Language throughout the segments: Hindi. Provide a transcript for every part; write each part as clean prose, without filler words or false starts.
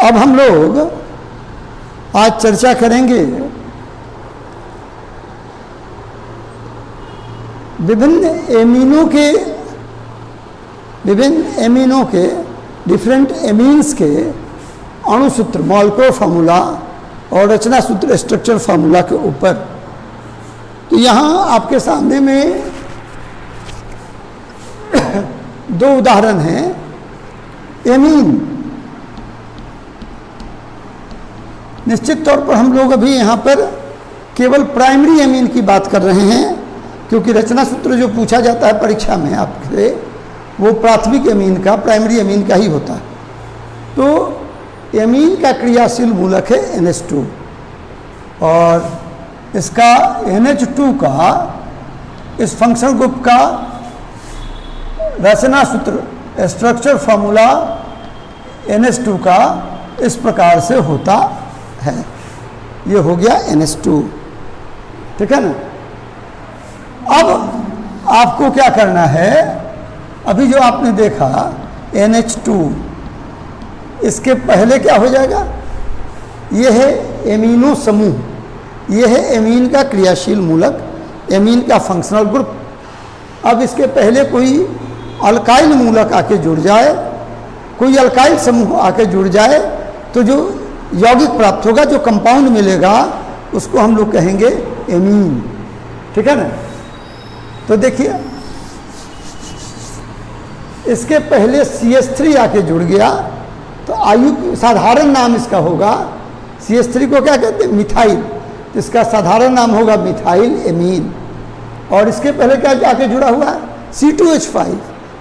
अब हम लोग आज चर्चा करेंगे विभिन्न एमिनो के डिफरेंट एमीन्स के अणुसूत्र मॉलिक्यूलर फार्मूला और रचना सूत्र स्ट्रक्चर फार्मूला के ऊपर। तो यहाँ आपके सामने में दो उदाहरण हैं। एमीन, निश्चित तौर पर हम लोग अभी यहाँ पर केवल प्राइमरी एमीन की बात कर रहे हैं, क्योंकि रचना सूत्र जो पूछा जाता है परीक्षा में आपसे वो प्राथमिक एमीन का, प्राइमरी एमीन का ही होता है। तो एमीन का क्रियाशील मूलक है NH2 और इसका NH2 का इस फंक्शनल ग्रुप का रचना सूत्र स्ट्रक्चर फार्मूला NH2 का इस प्रकार से होता है। ये हो गया NH2, ठीक है ना। अब आपको क्या करना है, अभी जो आपने देखा NH2, इसके पहले क्या हो जाएगा, ये है एमिनो समूह, ये है एमीन का क्रियाशील मूलक, एमीन का फंक्शनल ग्रुप। अब इसके पहले कोई अल्काइल मूलक आके जुड़ जाए, कोई अल्काइल समूह आके जुड़ जाए, तो जो यौगिक प्राप्त होगा, जो कंपाउंड मिलेगा, उसको हम लोग कहेंगे एमीन, ठीक है ना। तो देखिए इसके पहले CH3 आके जुड़ गया, तो आयु साधारण नाम इसका होगा, CH3 को क्या कहते हैं, मिथाइल, इसका साधारण नाम होगा मिथाइल एमीन। और इसके पहले क्या आके जुड़ा हुआ है, C2H5,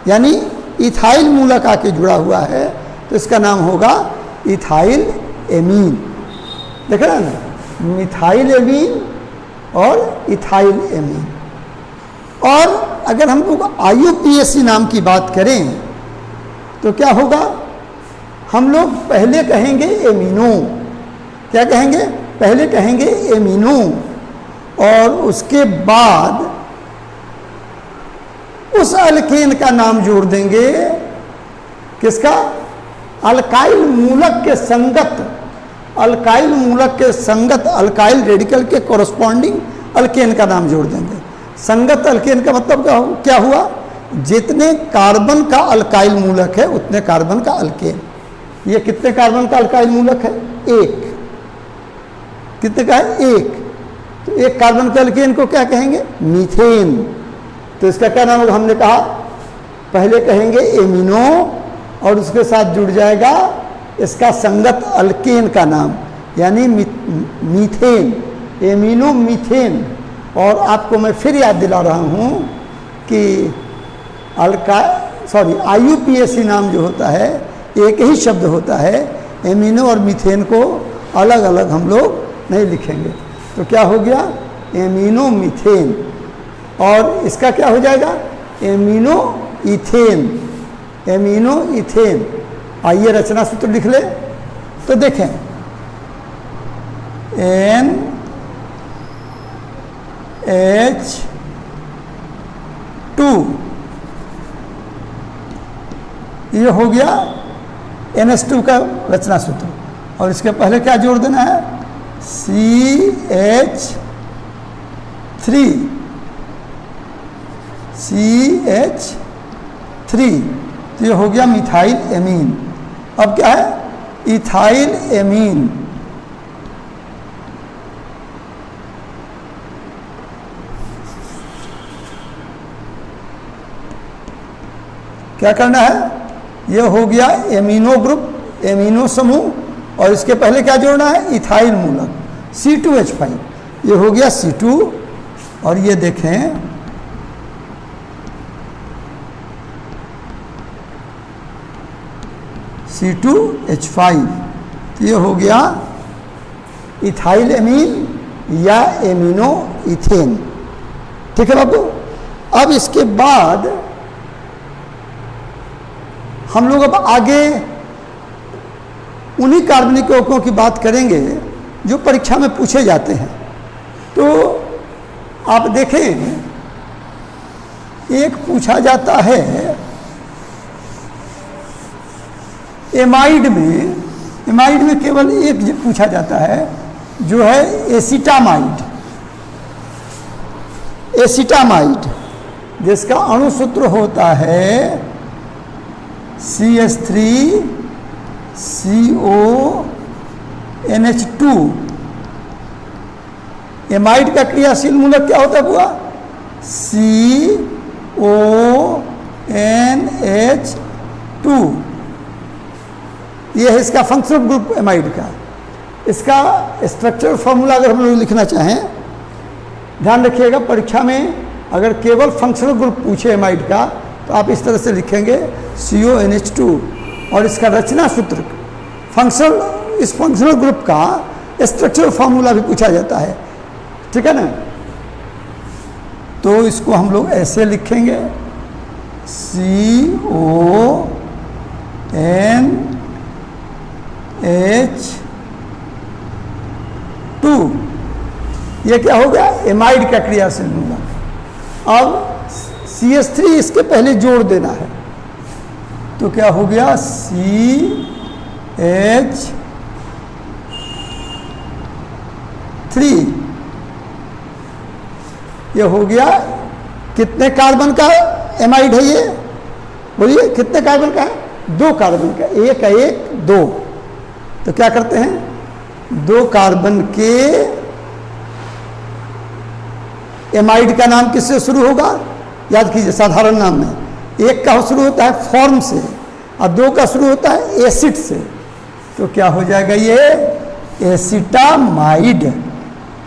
यानी इथाइल मूलक आके जुड़ा हुआ है, तो इसका नाम होगा इथाइल एमीन। देख रहे हैं ना, मिथाइल एमीन और इथाइल एमीन। और अगर हम लोग IUPAC नाम की बात करें तो क्या होगा, हम लोग पहले कहेंगे एमिनो, क्या कहेंगे, पहले कहेंगे एमिनो, और उसके बाद उस अल्केन का नाम जोड़ देंगे, किसका, अल्काइल मूलक के संगत, अल्काइल मूलक के संगत अल्काइल रेडिकल के कोरस्पॉन्डिंग अल्केन का नाम जोड़ देंगे। संगत अल्केन का मतलब क्या हुआ, जितने कार्बन का अल्काइल मूलक है उतने कार्बन का अल्केन। ये कितने कार्बन का अल्काइल मूलक है, एक, कितने का है, एक। तो एक कार्बन के अल्केन को क्या कहेंगे, मीथेन। तो इसका क्या नाम होगा, हमने कहा पहले कहेंगे एमिनो और उसके साथ जुड़ जाएगा इसका संगत अल्केन का नाम, यानी मीथेन, एमिनो मीथेन। और आपको मैं फिर याद दिला रहा हूँ कि IUPAC नाम जो होता है एक ही शब्द होता है, एमिनो और मीथेन को अलग अलग हम लोग नहीं लिखेंगे। तो क्या हो गया, एमिनो मीथेन, और इसका क्या हो जाएगा, एमिनो इथेन, एमिनो इथेन। आइए रचना सूत्र लिख ले, तो देखें NH2, ये हो गया NH2 का रचना सूत्र, और इसके पहले क्या जोड़ देना है, CH3, तो ये हो गया मिथाइल एमीन। अब क्या है, इथाइल एमीन। क्या करना है, ये हो गया एमिनो ग्रुप, एमिनो समूह, और इसके पहले क्या जोड़ना है, इथाइल मूलक, C2H5, ये हो गया C2। और ये देखें C2H5, तो ये हो गया इथाइल एमीन या एमिनो इथेन, ठीक है बाबू। अब इसके बाद हम लोग अब आगे उन्हीं कार्बनिक यौगिकों की बात करेंगे जो परीक्षा में पूछे जाते हैं। तो आप देखें, एक पूछा जाता है एमाइड में एमाइड में केवल एक पूछा जाता है, जो है एसिटामाइड। एसिटामाइड जिसका अणु सूत्र होता है CH3CONH2। एमाइड का क्रियाशील मूलक क्या होता है बुआ? CONH2। यह है इसका फंक्शनल ग्रुप एमाइड का। इसका स्ट्रक्चरल फॉर्मूला अगर हम लोग लिखना चाहें, ध्यान रखिएगा परीक्षा में अगर केवल फंक्शनल ग्रुप पूछे एमाइड का तो आप इस तरह से लिखेंगे CONH2, और इसका रचना सूत्र इस फंक्शनल ग्रुप का स्ट्रक्चरल फॉर्मूला भी पूछा जाता है, ठीक है ना। तो इसको हम लोग ऐसे लिखेंगे CONH2। ये क्या हो गया? एमाइड का क्रियाशील मूलक। अब CH3 इसके पहले जोड़ देना है, तो क्या हो गया? CH3। ये हो गया कितने कार्बन का एमाइड है ये? बोलिए कितने कार्बन का है? 2 कार्बन का। एक है 1 2, तो क्या करते हैं? 2 कार्बन के एमाइड का नाम किससे शुरू होगा? याद कीजिए साधारण नाम में। एक का शुरू होता है फॉर्म से और 2 का शुरू होता है एसिड से, तो क्या हो जाएगा? ये एसिटामाइड,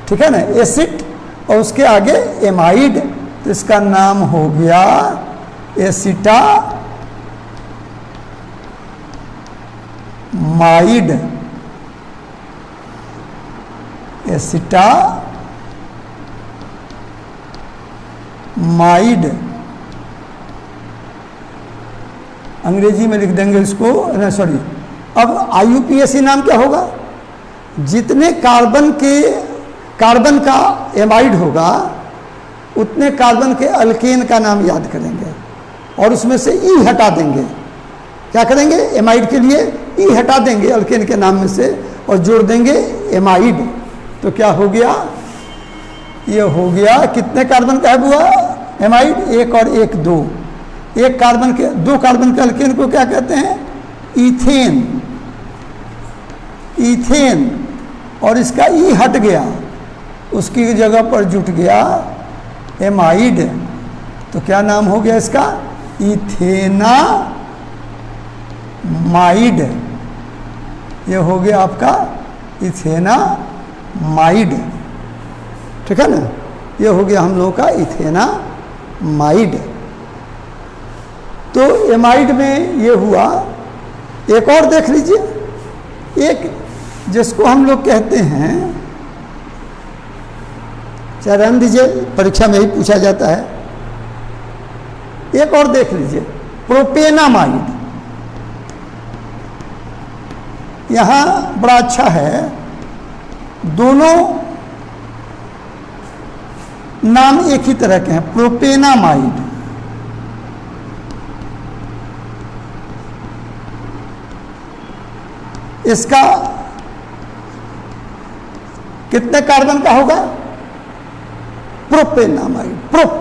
ठीक है ना। एसिड और उसके आगे एमाइड, तो इसका नाम हो गया एसिटामाइड। एसिटामाइड अंग्रेजी में लिख देंगे इसको, सॉरी। अब IUPAC नाम क्या होगा? जितने कार्बन का एमाइड होगा उतने कार्बन के अल्केन का नाम याद करेंगे और उसमें से ई हटा देंगे। क्या करेंगे? एमाइड के लिए ई हटा देंगे अल्केन के नाम में से और जोड़ देंगे एमाइड। तो क्या हो गया? ये हो गया कितने कार्बन का है बुआ एमाइड? 1 और 1 2। 2 कार्बन के अल्केन को क्या कहते हैं? ईथेन। ईथेन, और इसका ई हट गया, उसकी जगह पर जुट गया एमाइड। तो क्या नाम हो गया इसका? इथेनामाइड। ये हो गया आपका इथेनामाइड, ठीक है ना। ये हो गया हम लोगों का इथेनामाइड। तो एमाइड में ये हुआ। एक और देख लीजिए, एक जिसको हम लोग कहते हैं, चाहे रहने दीजिए परीक्षा में ही पूछा जाता है। एक और देख लीजिए, प्रोपेनामाइड। यहाँ बड़ा अच्छा है, दोनों नाम एक ही तरह के हैं, प्रोपेनामाइड। इसका कितने कार्बन का होगा? प्रोपेनामाइड। प्रोप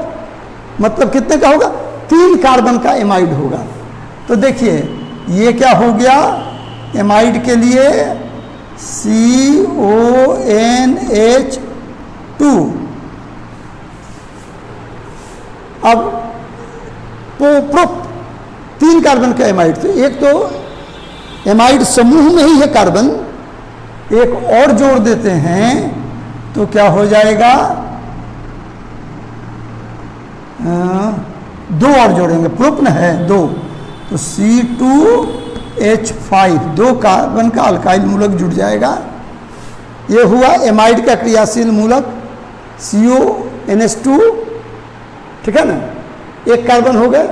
मतलब कितने का होगा? 3 कार्बन का एमाइड होगा। तो देखिए ये क्या हो गया एमाइड के लिए? CONH2। अब प्रोप 3 कार्बन का एमाइड, तो एक तो एमाइड समूह में ही है कार्बन, एक और जोड़ देते हैं तो क्या हो जाएगा? 2 और जोड़ेंगे, प्रोपन है 2, तो C2H5, 2 कार्बन का अल्काइल मूलक जुड़ जाएगा। ये हुआ एमाइड का क्रियाशील मूलक CONH2, ठीक है ना। 1 कार्बन हो गए,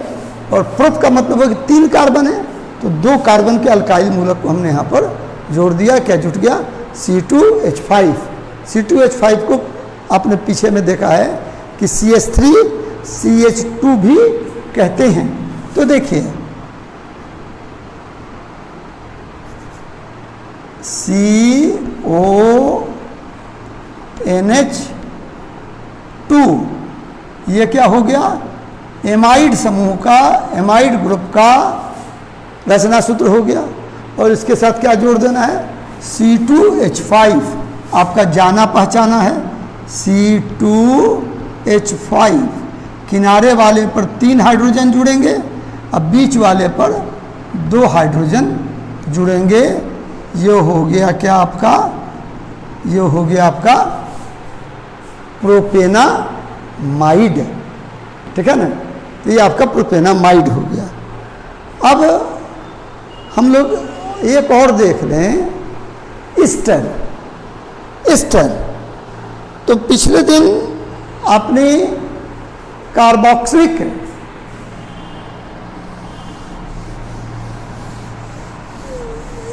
और प्रोप का मतलब है कि 3 कार्बन है, तो 2 कार्बन के अल्काइल मूलक को हमने यहाँ पर जोड़ दिया। क्या जुट गया? C2H5। C2H5 को आपने पीछे में देखा है कि CH3CH2 भी कहते हैं। तो देखिए CONH2, ये क्या हो गया, एमाइड समूह का, एमाइड ग्रुप का रचना सूत्र हो गया। और इसके साथ क्या जोड़ देना है, C2H5, आपका जाना पहचाना है C2H5। किनारे वाले पर 3 हाइड्रोजन जुड़ेंगे, अब बीच वाले पर 2 हाइड्रोजन जुड़ेंगे। ये हो गया क्या आपका, ये हो गया आपका प्रोपेनामाइड, ठीक है ना। तो ये आपका प्रोपेनामाइड हो गया। अब हम लोग एक और देख लें, ईस्टर। ईस्टर तो पिछले दिन आपने कार्बोक्सिलिक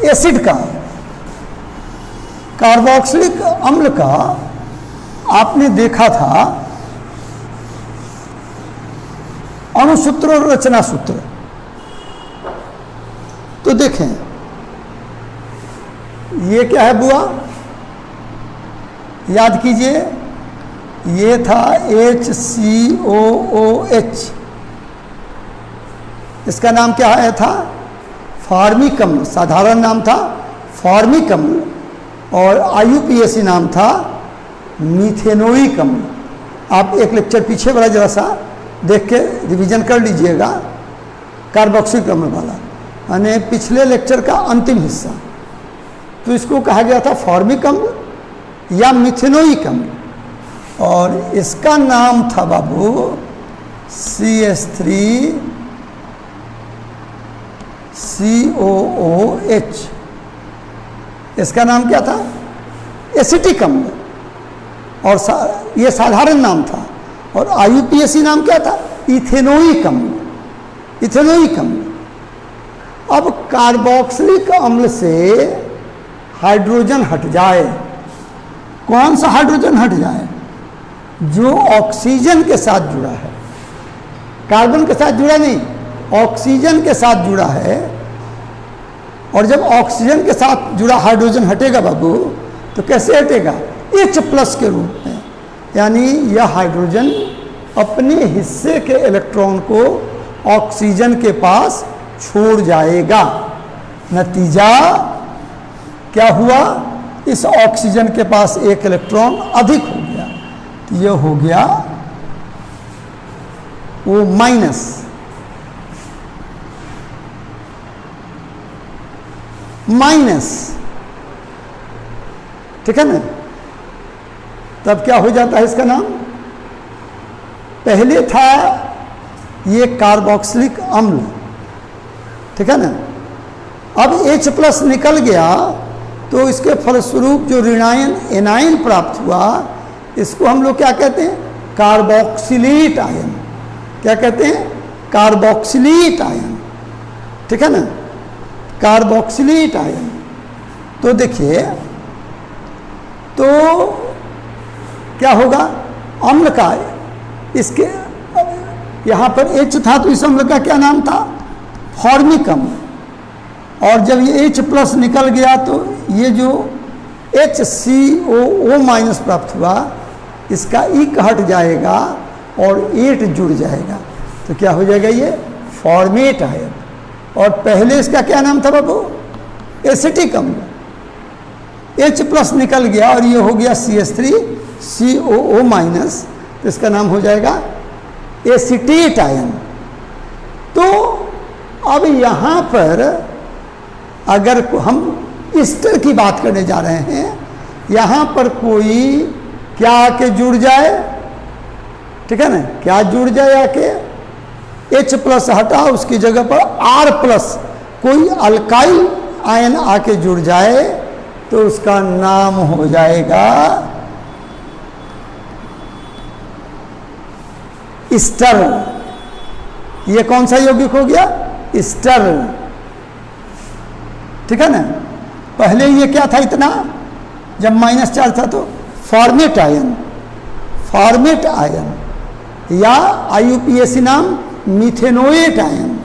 एसिड का, कार्बोक्सिलिक अम्ल का आपने देखा था अणुसूत्र और रचना सूत्र। तो देखें ये क्या है बुआ, याद कीजिए, ये था HCOOH, इसका नाम क्या है था, फॉर्मिक अम्ल, साधारण नाम था फॉर्मिक अम्ल, और IUPAC नाम था मीथेनोइक अम्ल। आप एक लेक्चर पीछे वाला जरा सा देख के रिवीजन कर लीजिएगा, कार्बोक्सिलिक अम्ल वाला, यानी पिछले लेक्चर का अंतिम हिस्सा। तो इसको कहा गया था फॉर्मिक अम्ल या मिथेनोइक अम्ल, और इसका नाम था बाबू CH3COOH। इसका नाम क्या था, एसिटिक अम्ल, और ये साधारण नाम था। और IUPAC नाम क्या था, इथेनोइक अम्ल, इथेनोइक अम्ल। अब कार्बोक्सिलिक अम्ल से हाइड्रोजन हट जाए, कौन सा हाइड्रोजन हट जाए, जो ऑक्सीजन के साथ जुड़ा है, कार्बन के साथ जुड़ा नहीं, ऑक्सीजन के साथ जुड़ा है। और जब ऑक्सीजन के साथ जुड़ा हाइड्रोजन हटेगा बाबू, तो कैसे हटेगा, H+ के रूप में, यानी यह हाइड्रोजन अपने हिस्से के इलेक्ट्रॉन को ऑक्सीजन के पास छोड़ जाएगा। नतीजा क्या हुआ, इस ऑक्सीजन के पास एक इलेक्ट्रॉन अधिक हो गया, तो यह हो गया O-, माइनस, ठीक है ना। तब क्या हो जाता है इसका नाम, पहले था ये कार्बोक्सिलिक अम्ल, ठीक है ना। अब H+ निकल गया, तो इसके फलस्वरूप जो ऋणायन एनायन प्राप्त हुआ, इसको हम लोग क्या कहते हैं, कार्बोक्सिलेट आयन। क्या कहते हैं, कार्बोक्सिलेट आयन, ठीक है ना, कार्बोक्सिलेट आयन। तो देखिए, तो क्या होगा, अम्ल का, इसके यहाँ पर H था, तो इस अम्ल का क्या नाम था, फॉर्मिक अम्ल। और जब ये H+ निकल गया, तो ये जो HCOO- प्राप्त हुआ, इसका इक हट जाएगा और 8 जुड़ जाएगा, तो क्या हो जाएगा, ये फॉर्मेट आयन। और पहले इसका क्या नाम था बाबू, एसिटिक अम्ल। H+ निकल गया और ये हो गया CH3COO-, तो इसका नाम हो जाएगा एसिटेट आयन। तो अब यहाँ पर अगर हम ईस्टर की बात करने जा रहे हैं, यहाँ पर कोई क्या आके जुड़ जाए, ठीक है ना, क्या जुड़ जाए आके, H+ हटा, उसकी जगह पर R+, कोई अल्काइल आयन आके जुड़ जाए, तो उसका नाम हो जाएगा ईस्टर। ये कौन सा यौगिक हो गया, ईस्टर, ठीक है ना। पहले ये क्या था, इतना जब -4 था, तो फॉर्मेट आयन, फॉर्मेट आयन, या IUPAC नाम मिथेनोएट आयन।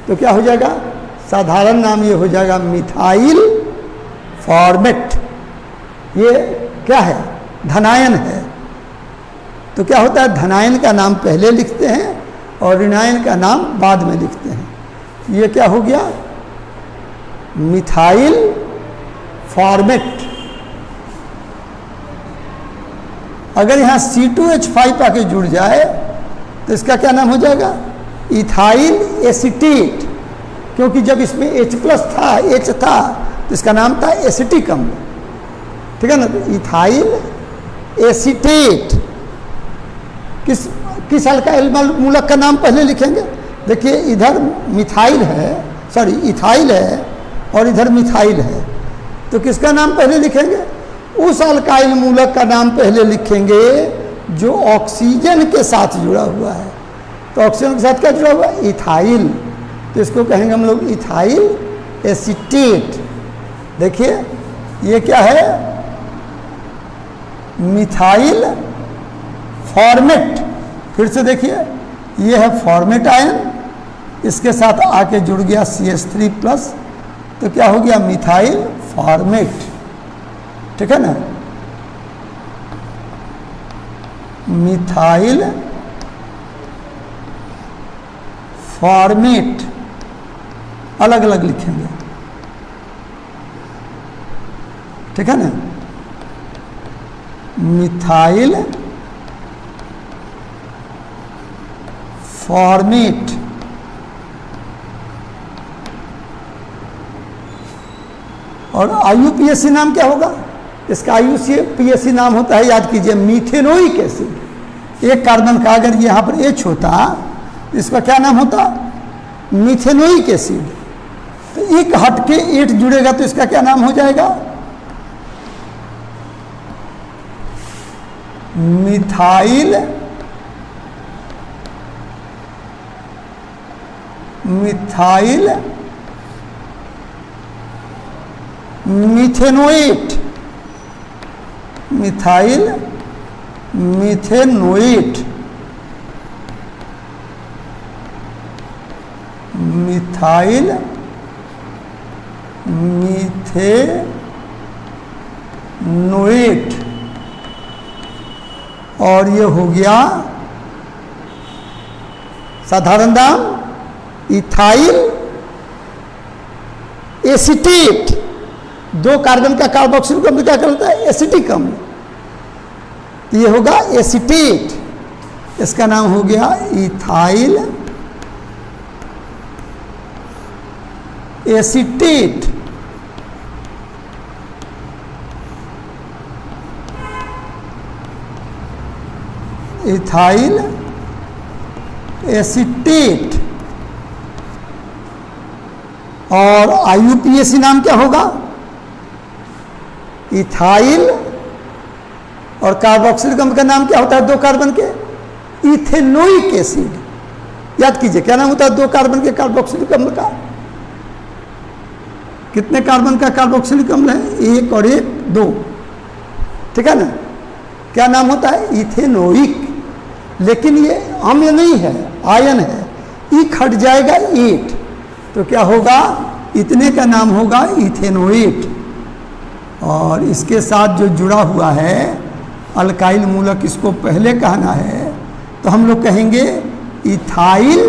तो क्या हो जाएगा, साधारण नाम ये हो जाएगा मिथाइल फॉर्मेट, ये क्या है? धनायन है। तो क्या होता है, धनायन का नाम पहले लिखते हैं और ऋणायन का नाम बाद में लिखते हैं। ये क्या हो गया? Methyl formate. अगर यहाँ C2H5 आके जुड़ जाए तो इसका क्या नाम हो जाएगा? इथाइल एसीटेट, क्योंकि जब इसमें H+ था, H था, तो इसका नाम था एसिटिक अम्ल, ठीक है ना। तो इथाइल एसीटेट, किस अल्काइल मूलक का नाम पहले लिखेंगे? देखिए इधर मिथाइल है, सॉरी इथाइल है और इधर मिथाइल है, तो किसका नाम पहले लिखेंगे? उस अल्काइल मूलक का नाम पहले लिखेंगे जो ऑक्सीजन के साथ जुड़ा हुआ है। तो ऑक्सीजन के साथ क्या जुड़ा हुआ है? इथाइल। तो इसको कहेंगे हम लोग इथाइल एसीटेट। देखिए ये क्या है? Methyl formate. फिर से देखिए, ये है फॉर्मेट आयन, इसके साथ आके जुड़ गया CH3+, तो क्या हो गया? मिथाइल फॉर्मेट, ठीक है ना। मिथाइल फॉर्मेट अलग अलग लिखेंगे, ठीक है ना। मिथाइल फॉर्मेट, और IUPAC नाम क्या होगा? इसका IUPAC नाम होता है, याद कीजिए, मीथेनोइक एसिड। एक कार्बन का अगर यहाँ पर H होता, इसका क्या नाम होता? Methanoic acid. तो एक हट के 8 जुड़ेगा तो इसका क्या नाम हो जाएगा? Methyl methanoate, methyl methanoate, methyl methanoate, और ये हो गया साधारण नाम इथाइल एसीटेट। 2 कार्बन का कार्बोक्सिलिक अम्ल क्या कहलाता है? एसिटिक अम्ल। तो ये होगा एसीटेट, इसका नाम हो गया इथाइल एसीटेट। Ethyl acetate. और IUPAC नाम क्या होगा? इथाइल और कार्बोक्सिलिक अम्ल का नाम क्या होता है 2 कार्बन के? Ethanoic acid. याद कीजिए क्या नाम होता है 2 कार्बन के कार्बोक्सिलिक अम्ल का? कितने कार्बन का कार्बोक्सिलिक अम्ल है? 1 और 1 2, ठीक है ना। क्या नाम होता है? इथेनोइक। लेकिन ये अम्ल नहीं है, आयन है। इक हट जाएगा 8, तो क्या होगा? इतने का नाम होगा इथेनोएट। और इसके साथ जो जुड़ा हुआ है अल्काइल मूलक, इसको पहले कहना है तो हम लोग कहेंगे इथाइल,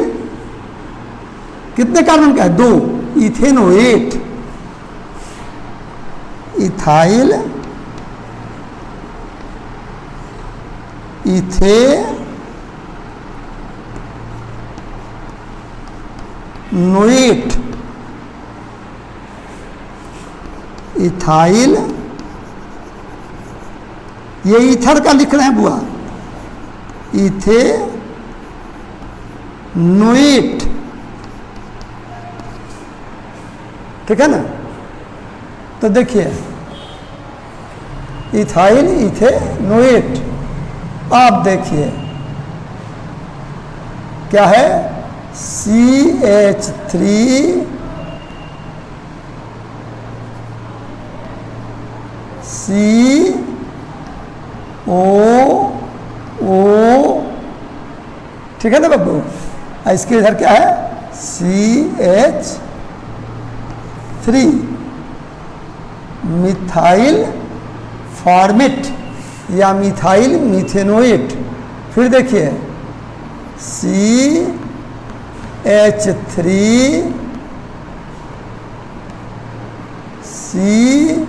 कितने कार्बन का है? 2, इथेनोएट। इथाइल इथेनोएट, इथाइल, ये ईथर का लिख रहे हैं बुआ, इथेनोएट, ठीक है ना। तो देखिए इथाइल इथेनोएट। आप देखिए क्या है? CH3 COO, ठीक है ना बब्बू। इसके इधर क्या है? CH3 मिथाइल फॉर्मेट या मिथाइल मीथेनोएट। फिर देखिए CH3 COO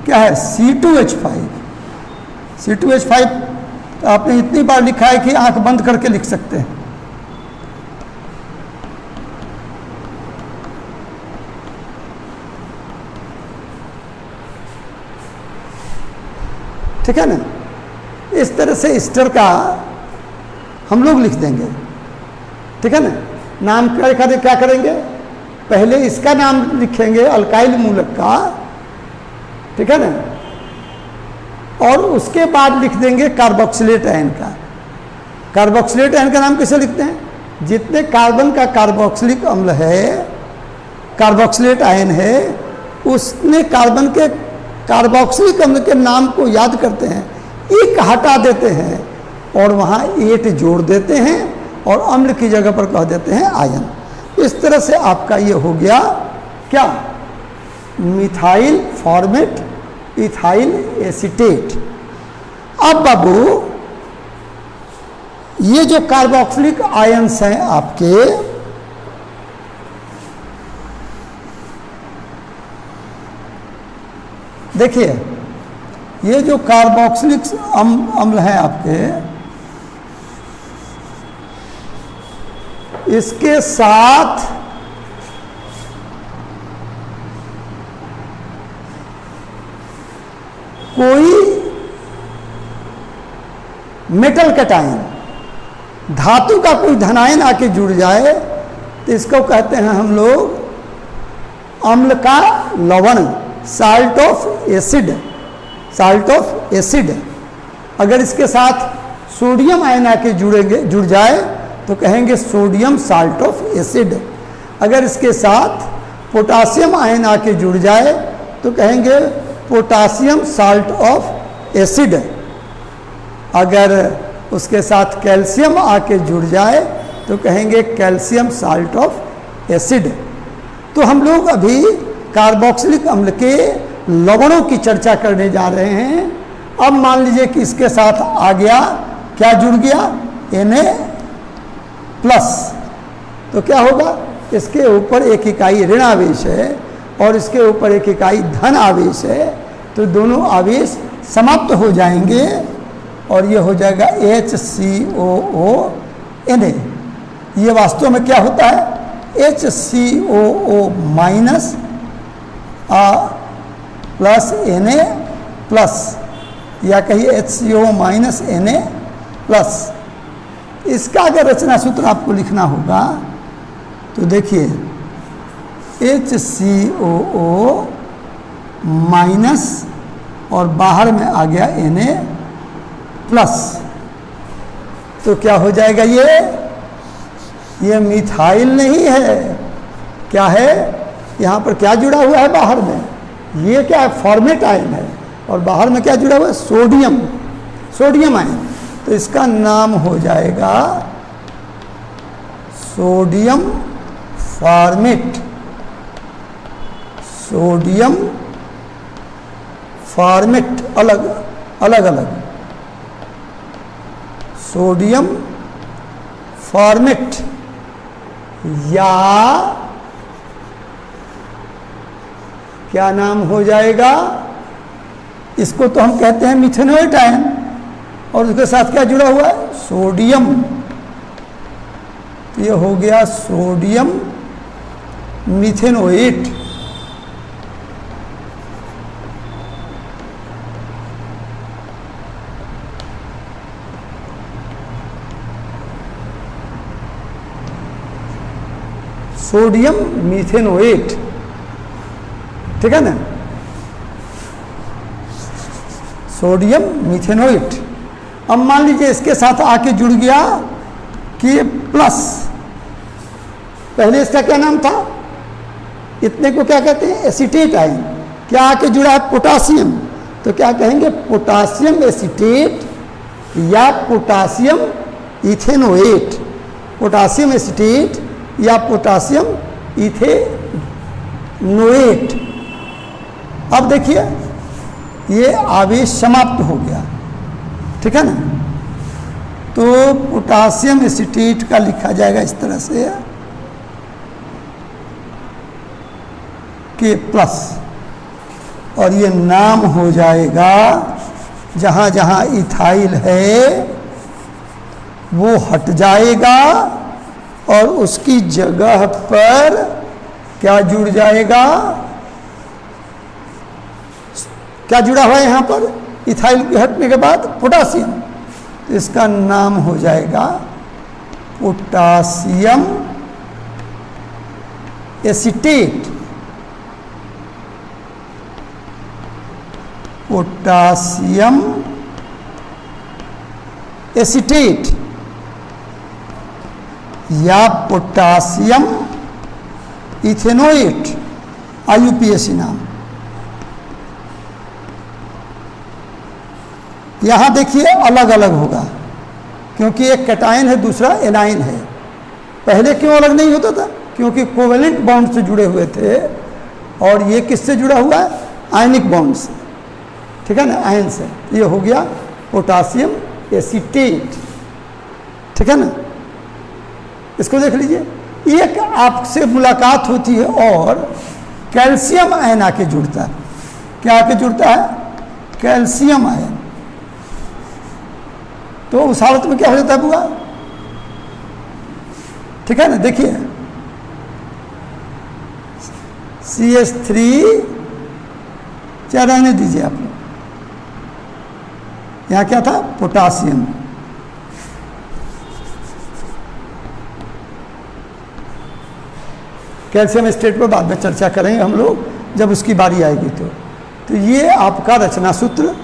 क्या है C2H5। C2H5 तो आपने इतनी बार लिखा है कि आंख बंद करके लिख सकते हैं। ठीक है ना। इस तरह से एस्टर का हम लोग लिख देंगे। ठीक है ना। नाम क्या करेंगे, पहले इसका नाम लिखेंगे अल्काइल मूलक का, ठीक है ना, और उसके बाद लिख देंगे कार्बोक्सिलेट आयन का। कार्बोक्सिलेट आयन का नाम कैसे लिखते हैं, जितने कार्बन का कार्बोक्सिलिक अम्ल है, कार्बोक्सिलेट आयन है, उसने कार्बन के कार्बोक्सिलिक अम्ल के नाम को याद करते हैं, एक हटा देते हैं और वहाँ एट जोड़ देते हैं और अम्ल की जगह पर कह देते हैं आयन। इस तरह से आपका ये हो गया क्या, मिथाइल फॉर्मेट इथाइल एसीटेट। अब बाबू ये जो कार्बोक्सिलिक आयन्स हैं आपके, देखिए ये जो कार्बोक्सिलिक अम्ल हैं आपके, इसके साथ कोई मेटल कैटायन, धातु का कोई धनायन आके जुड़ जाए तो इसको कहते हैं हम लोग अम्ल का लवण, salt of acid, salt of acid. अगर इसके साथ सोडियम आयन आके जुड़ जाए तो कहेंगे सोडियम साल्ट ऑफ एसिड। अगर इसके साथ पोटासियम आयन आके जुड़ जाए तो कहेंगे पोटासियम साल्ट ऑफ एसिड। अगर उसके साथ कैल्शियम आके जुड़ जाए तो कहेंगे कैल्शियम साल्ट ऑफ एसिड। तो हम लोग अभी कार्बोक्सिलिक अम्ल के लवणों की चर्चा करने जा रहे हैं। अब मान लीजिए कि इसके साथ आ गया, क्या जुड़ गया, Na+, तो क्या होगा, इसके ऊपर एक इकाई ऋण आवेश है और इसके ऊपर एक इकाई धन आवेश है, तो दोनों आवेश समाप्त हो जाएंगे और ये हो जाएगा HCOO Na। ये वास्तव में क्या होता है, HCOO माइनस प्लस Na+, या कहिए HCO माइनस Na+। इसका अगर रचना सूत्र आपको लिखना होगा तो देखिए HCOO माइनस और बाहर में आ गया Na+, तो क्या हो जाएगा, ये मिथाइल नहीं है, क्या है, यहाँ पर क्या जुड़ा हुआ है बाहर में, ये क्या है, फॉर्मेट आयन है, और बाहर में क्या जुड़ा हुआ है, सोडियम, सोडियम आयन। तो इसका नाम हो जाएगा सोडियम फॉर्मेट, सोडियम फॉर्मेट, अलग अलग सोडियम फॉर्मेट, या क्या नाम हो जाएगा, इसको तो हम कहते हैं मिथेनोएट आयन, और उसके साथ क्या जुड़ा हुआ है, सोडियम। ये हो गया सोडियम मिथेनोएट। सोडियम मिथेनोएट, ठीक है ना, सोडियम मिथेनोएट। अब मान लीजिए इसके साथ आके जुड़ गया कि प्लस, पहले इसका क्या नाम था, इतने को क्या कहते हैं, एसीटेट आयन। क्या आके जुड़ा है, पोटासियम, तो क्या कहेंगे, पोटासियम एसीटेट या पोटासियम इथेनोएट। पोटासियम एसीटेट या पोटासियम इथेनोएट। अब देखिए ये आवेश समाप्त हो गया, ठीक है ना। तो पोटासियम एसीटेट का लिखा जाएगा इस तरह से K प्लस, और ये नाम हो जाएगा जहाँ जहाँ इथाइल है वो हट जाएगा और उसकी जगह पर क्या जुड़ जाएगा, क्या जुड़ा हुआ है यहाँ पर इथाइल के हटने के बाद पोटासियम, तो इसका नाम हो जाएगा पोटासियम एसीटेट। पोटासियम एसीटेट या पोटासियम इथेनोएट, IUPAC नाम। यहां देखिए अलग अलग होगा क्योंकि एक कैटायन है दूसरा एनायन है। पहले क्यों अलग नहीं होता था, क्योंकि कोवेलेंट बॉन्ड से जुड़े हुए थे, और ये किससे जुड़ा हुआ है, आयनिक बॉन्ड से, ठीक है ना, आयन से। ये हो गया पोटासियम एसीटेट, ठीक है ना। इसको देख लीजिए, एक आपसे मुलाकात होती है और कैल्शियम आयन आके जुड़ता है। क्या आके जुड़ता है, कैल्शियम आयन। तो उस हालत में क्या हो जाता है बुआ, ठीक है ना। देखिए CH3, क्या रहने दीजिए आप लोग, यहाँ क्या था पोटासियम, कैल्शियम एसीटेट पर बाद में चर्चा करेंगे हम लोग जब उसकी बारी आएगी। तो ये आपका रचना सूत्र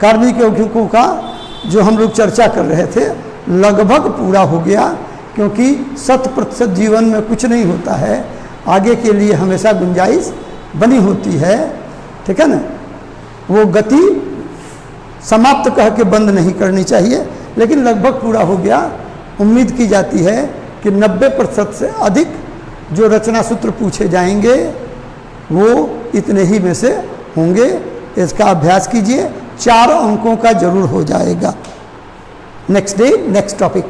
कार्बनिक यौगिकों का जो हम लोग चर्चा कर रहे थे लगभग पूरा हो गया, क्योंकि 100% जीवन में कुछ नहीं होता है, आगे के लिए हमेशा गुंजाइश बनी होती है, ठीक है ना। वो गति समाप्त कह के बंद नहीं करनी चाहिए, लेकिन लगभग पूरा हो गया। उम्मीद की जाती है कि 90% से अधिक जो रचना सूत्र पूछे जाएंगे वो इतने ही में से होंगे। इसका अभ्यास कीजिए, 4 अंकों का जरूर हो जाएगा। Next day next topic.